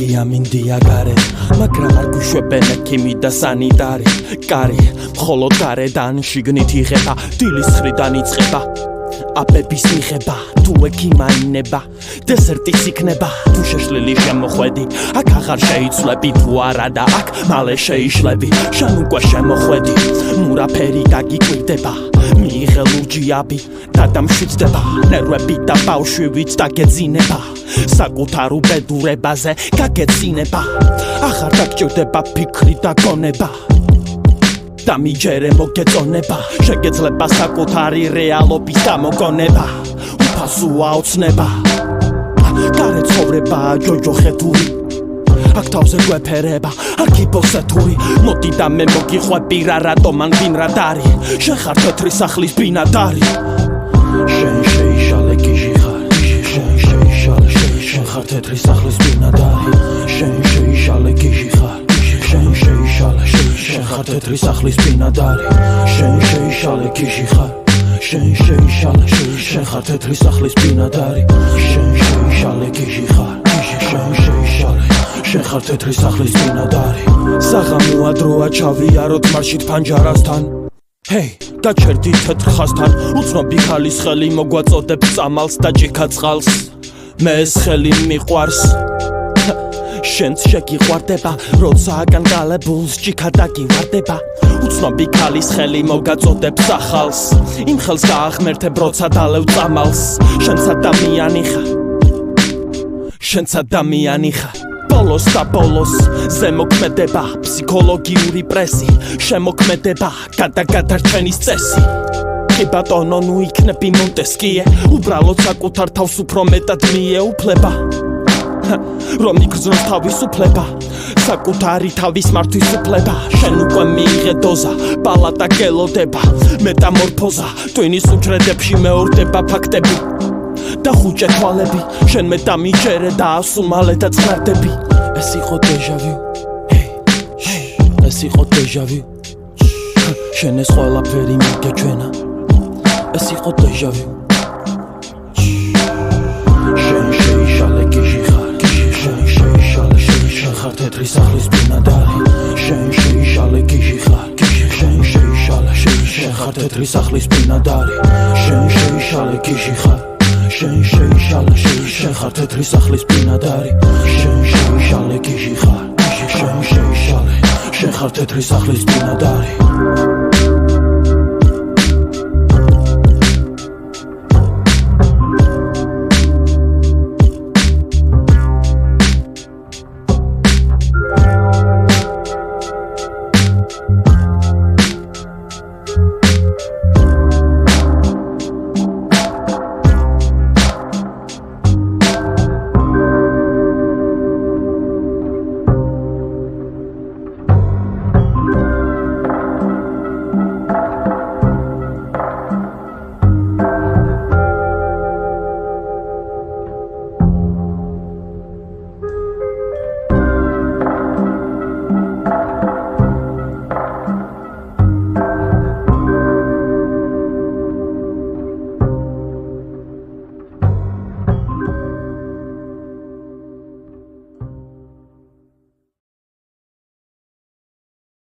გიგია მინდია გარე მაგრამ არ გვიშვებენ ექიმი და სანიტარი კარი მხოლოდ გარედან შიგნით იღება დილის ხრიდან იწყება აპების მიღება თუ ექიმა ინება დესერტიც იქნება თუ შეშლილი შემოხვედი აქ აღარ შეიცვლები თუ არა და აქ მალე შეიშლები შენ უკვე შემოხვედი მურაფერი დაგიკვირდება მიიღე ლურჯიაბი და დამშვიდდება ნერვები და ბავშვივით დაგეძინება საკუთარ უბედურებაზე გაგეცინება აღარ დაგჭირდება ფიქრი და გონება და მიჯერე მოგეწონება შეგეძლება საკუთარი რეალობის დამოგონება უფასოა ოცნება გარე ცხოვრებაა ჯოჯოხეთური აქ თავზე გვეფერება აქ იბოსეთური მოდი და მე მოგიყვები რა რატომ ან ვინ რა დარი შენ ხარ თეთრი სახლის ბინადარი შენ შეიშალე გიჟი ხარ შენ შეიშალე შენ ხარ თეთრი სახლის ბინადარი შენ შეიშალე გიჟი ხარ შენ შეიშალე შენ ხარ თეთრი სახლის ბინადარი შენ შეიშალე გიჟი ხარ შენ შეიშალე შენ ხარ თეთრი სახლის ბინადარი შენ შეიშალე გიჟი ხარ შენ შეიშალე შენ ხარ თეთრი სახლის ბინადარი საღამოა დროა ჩავიაროთ მარშით ფანჯარასთან ჰეი დაჩერდი თეთრ ხასთან უცნობი ხალის ხელი მოგვაწოდებ წამალს და ჭიქა წყალს მე ეს ხელი მიყვარს შენც შეგიყვარდება როცა აკანკალებულს ჭიქა დაგივარდება უცნობი ქალის ხელი მოგაწოდებ სახალს იმ ხელს გააღმერთებ როცა დალევ წამალს შენც ადამიანი ხარ ბოლოს და ბოლოს ზემოქმედება ფსიქოლოგიური პრესი შემოქმედება გადარჩენის წესი კი ბატონო ნუ იქნები მონტესკიე უბრალოდ საკუთარ თავს უფრო მეტად მიეუფლება რომ იგრძნოს თავისუფლება საკუთარი თავის მართვის უფლება შენ უკვე მიიღე დოზა პალატა გელოდება მეტამორფოზა ტვინის უჯრედებში მეორდება ფაქტები და ხუჭე თვალები შენ მე დამიჯერე და ასუმალე და წყნარდები ეს იყო დეჟავიუ ეს იყო დეჟავიუ შენ ეს ყველაფერი მიგეჩვენა ეს იყო დეჟავიუ შენ შეიშალე გიჟი ხარ შენ შეიშალე შენ ხარ თეთრი სახლის ბინადარი შენ შეიშალე გიჟი ხარ შენ შეიშალე შენ ხარ თეთრი სახლის ბინადარი შენ შეიშალე გიჟი ხარ შენ შეიშალე შენ ხარ თეთრი სახლის ბინადარი შენ შეიშალე გიჟი ხარ შენ შეიშალე შენ ხარ თეთრი სახლის ბინადარი